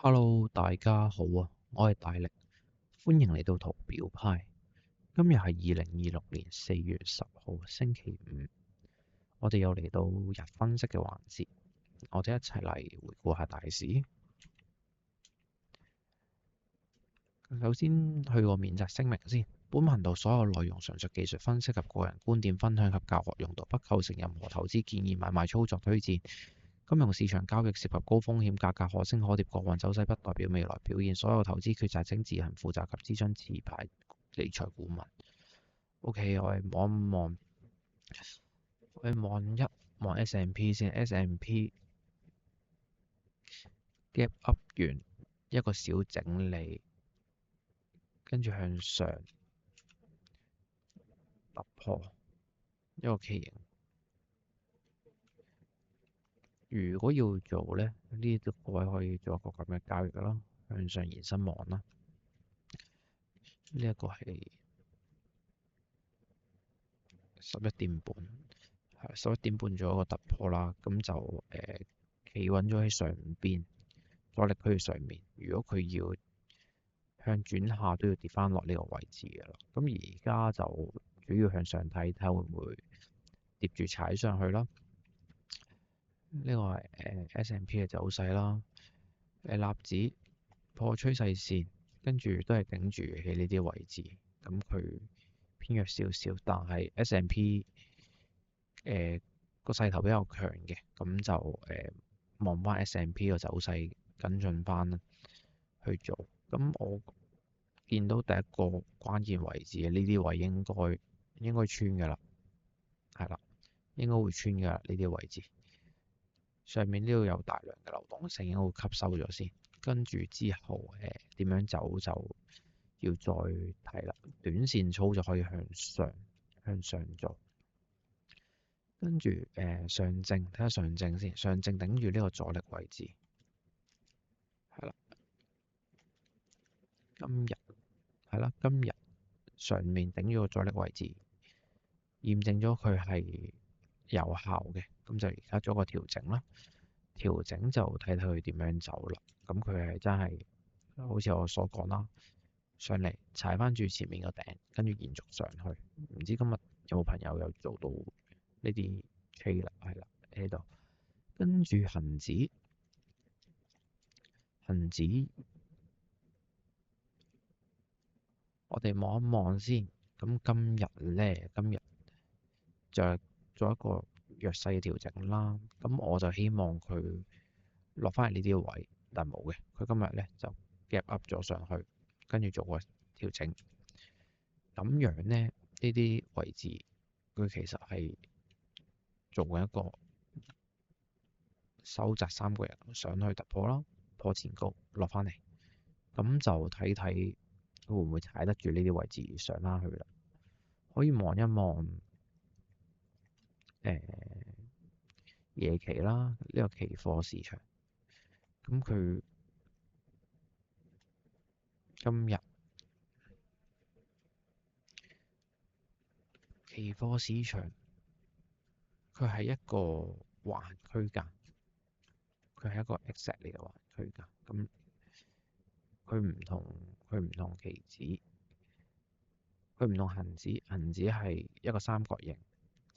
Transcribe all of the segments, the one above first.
Hello，大家好啊！我係大力，歡迎嚟到圖表派。今日係2026年4月10號星期五，我哋又嚟到日分析嘅環節，我哋一齊嚟回顧下大市。首先去個免責聲明先，本頻道所有內容純屬技術分析及個人觀點分享及教學用途，不構成任何投資建議、買賣操作推薦。金融市場交易涉及高風險，價格可升可跌，過往走勢不代表未來表現。所有投資決策請自行負責及諮詢持牌理財顧問。OK，我哋望 S&P 先 ，S&P gap up 完一個小整理，跟住向上突破一個旗形。如果要做呢，呢個位可以做一個咁嘅交易啦，向上延伸望啦。呢一個係11點半，係11點半做一個突破啦。咁就企穩咗喺上邊阻力區上面。如果佢要向轉下，都要跌翻落呢個位置嘅啦。咁而家就主要向上睇，睇下會唔會疊住踩上去啦。呢個係S&P 嘅走勢啦。納指破趨勢線，跟住都係頂住喺呢啲位置。咁佢偏弱少少，但係 S&P 個勢頭比較強嘅，咁就望翻 S&P 個走勢跟進翻啦去做。咁我見到第一個關鍵位置嘅呢啲位應該穿㗎啦，係啦，應該會穿㗎啦呢啲位置。上面呢度有大量嘅流動性，應該會吸收咗先。跟住之後點樣走就要再睇啦。短線操就可以向上做。跟住上證，睇下上證先。上證頂住呢個阻力位置，係啦。今日上面頂住個阻力位置，驗證咗佢係有效嘅，咁就而家做個調整啦。調整就睇睇佢點樣走啦。咁佢係真係好似我所講啦，上嚟踩翻住前面個頂，跟住延續上去。唔知今日有冇朋友有做到呢啲 trade 啦？係啦，喺度。跟住恒指我哋望一望先。咁今日就做一個弱勢嘅調整啦。咁我就希望佢落翻嚟呢啲位，但冇嘅。佢今日咧就 gap up 咗上去，跟住做個調整。咁樣咧，呢啲位置佢其實係做緊一個收窄三角形上去突破啦，破前高落翻嚟。咁就睇睇會唔會踩得住呢啲位置上翻去啦。可以望一望夜期啦，呢個期貨市場。咁佢今日期貨市場佢係一個橫行區間，佢係一個 exactly 嘅橫行區間。咁佢唔同期指，佢唔同恒指。恒指係一個三角形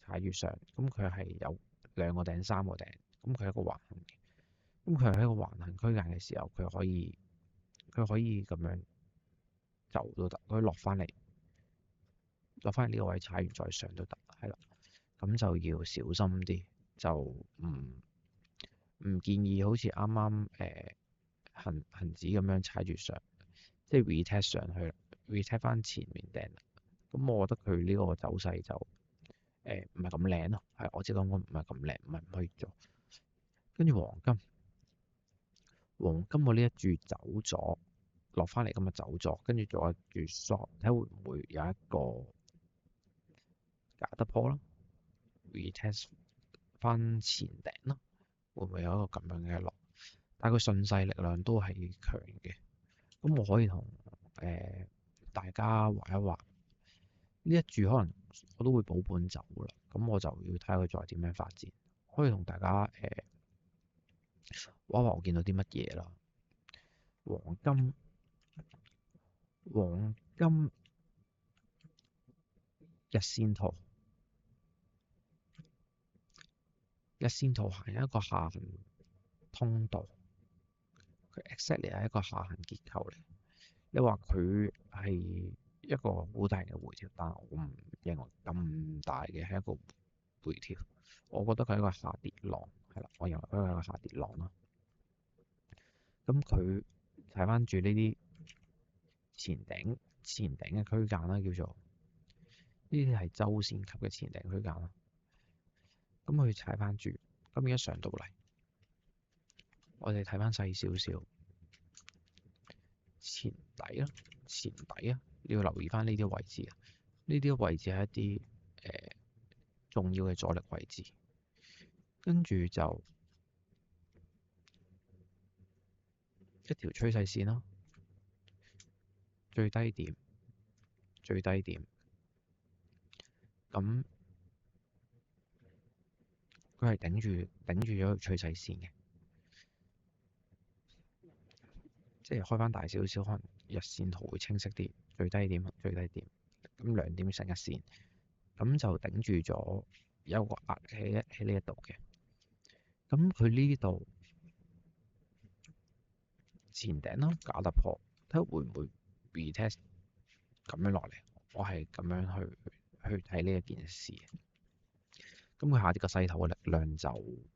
踩住上，咁佢係有兩個頂、三個頂，咁佢係一個橫行嘅。咁佢係一個橫行區間嘅時候，佢可以咁樣走都得，佢落翻嚟呢個位踩完再上都得，係啦。咁就要小心啲，就唔建議好似啱啱恒指咁樣踩住上，即係 retest 上去啦，retest 翻前面頂。咁我覺得佢呢個走勢就唔係咁靚咯，係我只講唔係咁靚，唔係唔可以做。跟住黃金我呢一注走咗落翻嚟，今日走咗，跟住做一注 short，睇會唔會有一個假突破啦 ，retest 翻前頂啦，會唔會有一個咁樣嘅落？但係佢順勢力量都係強嘅。咁我可以同大家畫一畫呢一注，可能我都會保本走啦。咁我就要睇下佢再點樣發展。可以同大家畫一畫我見到啲乜嘢啦。黃金黃金日線圖，日線圖行一個下行通道，佢 exactly 係一個下行結構嚟。你話佢係一個好大嘅回調，但係我唔認為咁大嘅係一個回調。我覺得佢係一個下跌浪，係啦，我認為佢係一個下跌浪啦。咁佢睇翻住呢啲前頂嘅區間啦，叫做呢啲係周線級嘅前頂區間啦。咁佢踩翻住，咁而家上到嚟，我哋睇翻細少少前底啦，前底啊，你要留意翻呢啲位置啊，呢啲位置係一啲重要嘅阻力位置，跟住就一條趨勢線啦，最低點，咁佢係頂住咗條趨勢線嘅，即係開翻大少少，可能日線圖會清晰啲，最低點，咁兩點成一線，咁就頂住咗有個壓喺呢一度嘅，咁佢呢度前頂啦，假突破，睇下會唔會 retest 咁樣落嚟，我係咁樣去睇呢一件事。咁佢下跌個勢頭嘅力量就唔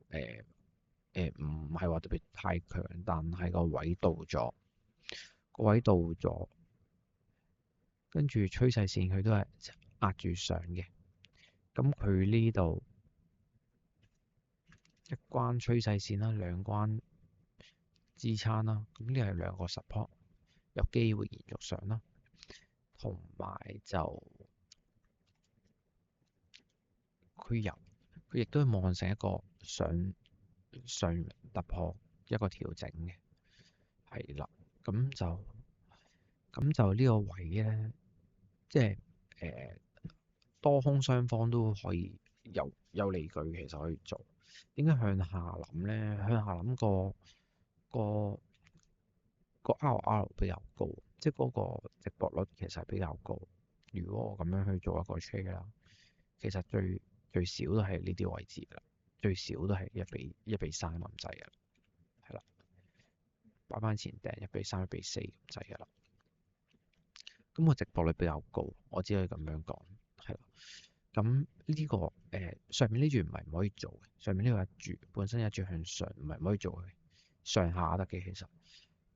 係話特別太強，但係個位到咗，跟住趨勢線佢都係壓住上嘅。咁佢呢度一關趨勢線啦，兩關支撐啦，咁呢係兩個 support 有機會延續上啦，同埋就佢亦都係望成一個上突破一個調整嘅，係啦，咁就呢個位咧，即係多空雙方都可以有理據，其實可以做。點解向下諗咧？向下諗個 RR 比較高，即係嗰個值博率其實係比較高。如果我咁樣去做一個 trade 啦，其實最少都係呢啲位置啦，最少都係1比3咁滯嘅，係啦，擺翻前頂1比3、1比4咁滯嘅啦。咁個值博率比較高，我只可以咁樣講，係啦。咁呢個上面呢注唔係唔可以做嘅，上面呢個一注本身一注向上唔係唔可以做嘅，上下得嘅其實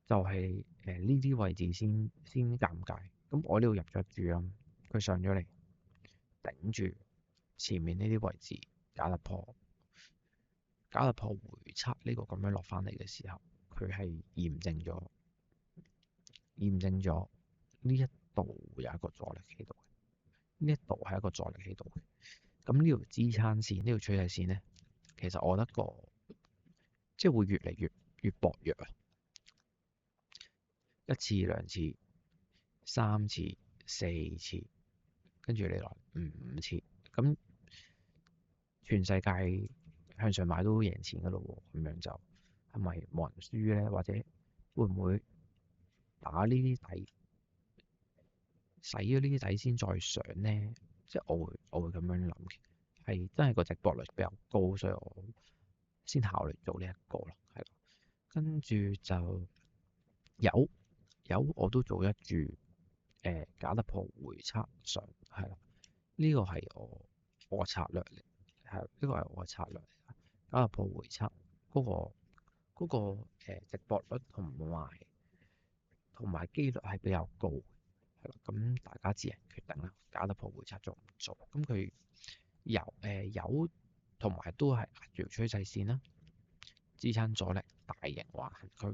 就係呢啲位置先尷尬。咁我呢度入咗一注啦，佢上咗嚟頂住前面呢啲位置假突破回測呢個咁樣落翻嚟嘅時候，佢係驗證咗呢一度有一個阻力喺度，呢一度係一個阻力喺度嘅。咁呢條支撐線，呢條趨勢線咧，其實我覺得即係會越嚟越薄弱啊！一次、兩次、三次、四次，跟住你來5次，咁全世界向上買都贏錢噶咯喎，咁樣就係咪冇人輸咧？或者會唔會打呢啲底，洗咗呢啲底先再上咧？即係我會咁樣諗嘅，係真係個值博率比較高，所以我先考慮做呢一個咯，係啦。跟住就有我都做一注假突破回測上，係啦，呢個係我策略嚟，係呢個係我嘅策略嚟。假突破回測嗰個值博率同埋機率係比較高，係啦，咁大家自行決定啦。假突破回測做唔做？咁佢有同埋都係壓住趨勢線啦，支撐阻力大型橫行區，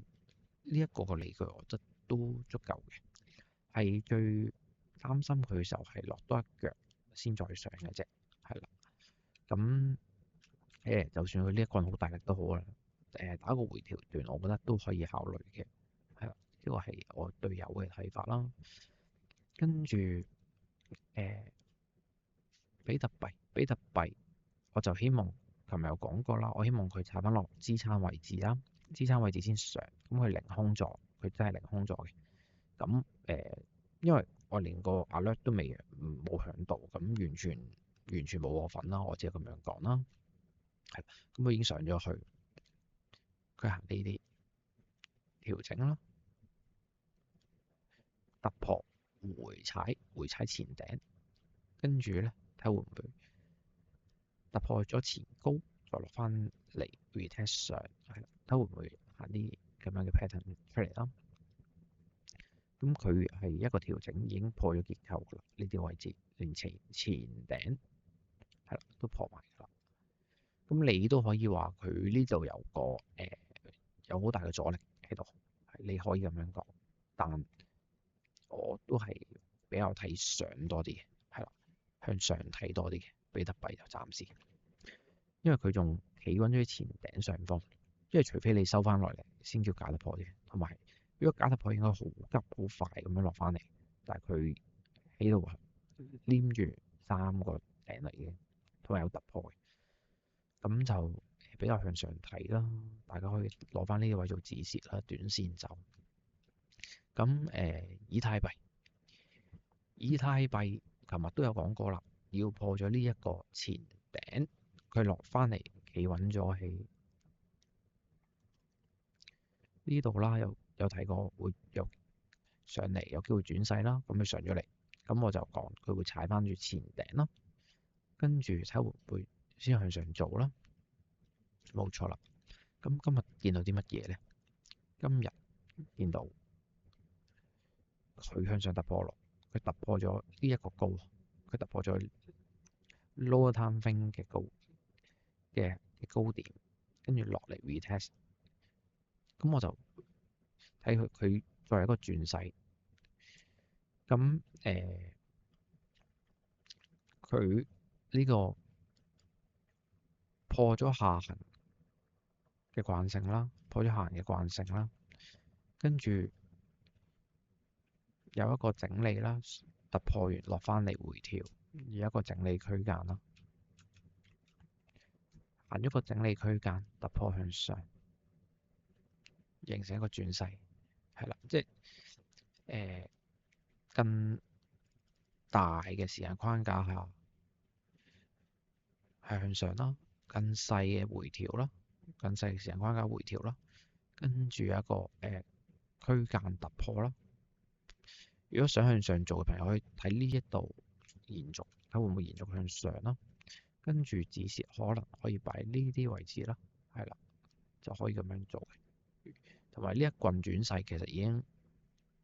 呢一個嘅理據我覺得都足夠嘅。係最擔心佢就係落多一腳先再上嘅啫，係啦。咁就算佢呢一棍好大力都好啦，打個回調段，我覺得都可以考慮嘅，係啦。呢個係我隊友嘅睇法啦。跟住比特幣，我就希望琴日有講過啦，我希望佢踩翻落支撐位置啦。支撐位置先上，咁佢凌空咗，佢真係凌空咗嘅。咁因為我連個 alert 都未冇響到，咁完全冇我份啦，我只係咁樣講啦。係，咁佢已經上咗去，佢行呢啲調整啦，突破回踩前頂，跟住咧睇會唔會突破咗前高，再落翻嚟 retest 上，係啦，睇會唔會行啲咁樣嘅 pattern 出嚟啦。咁佢係一個調整，已經破咗結構㗎啦，呢啲位置連前頂係啦都破埋㗎啦。咁你都可以話佢呢度有個有好大嘅阻力喺度，你可以咁樣講，但我都係比較睇上多啲嘅，係啦，向上睇多啲嘅，比特幣就暫時，因為佢仲企穩咗喺前頂上方，因為除非你收翻落嚟先叫假突破啫，同埋如果假突破應該好急好快咁樣落翻嚟，但係佢喺度黏住3個頂嚟嘅，同埋有突破嘅，咁就比較向上睇啦，大家可以攞翻呢啲位做止蝕啦，短線走。咁以太幣琴日都有講過啦，要破咗呢一個前頂，佢落翻嚟企穩咗喺呢度啦，有睇過會有上嚟有機會轉勢啦，咁佢上咗嚟，咁我就講佢會踩翻住前頂啦，跟住睇會唔會先向上做啦，冇錯啦。咁今日見到啲乜嘢咧？今日見到佢向上突破落，佢突破咗呢一個高，佢突破咗 lower time frame 嘅高點，跟住落嚟 retest，咁我就睇佢作為一個轉勢，咁佢呢個破咗下行嘅慣性啦，跟住有一個整理啦，突破完落翻嚟回調，有一個整理區間啦，行咗個整理區間，突破向上，形成一個轉勢，係啦，即係更大嘅時間框架下係向上啦，更細嘅回調啦，更細嘅時間框架回調啦，跟住有一個區間突破啦。如果想向上做嘅朋友，可以睇呢一度延續，睇會唔會延續向上啦。跟住止蝕可能可以擺呢啲位置啦，係啦，就可以咁樣做嘅。同埋呢一棍轉勢其實已經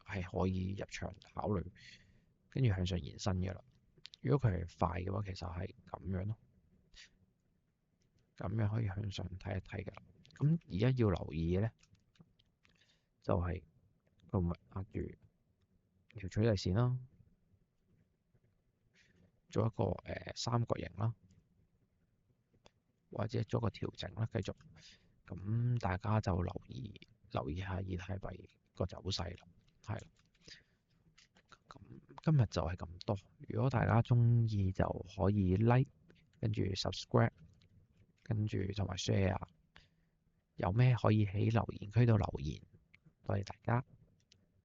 係可以入場考慮，跟住向上延伸嘅啦。如果佢係快嘅話，其實係咁樣咯，咁樣可以向上睇一睇嘅啦。咁而家要留意嘅咧，就係佢唔係壓住條取勢線啦，做一個三角形啦，或者做一個調整啦，繼續。咁大家就留意下以太幣個走勢啦，係啦。咁今日就係咁多。如果大家鍾意就可以 like，跟住 subscribe，跟住同埋 share。有咩可以喺留言區度留言，多謝大家。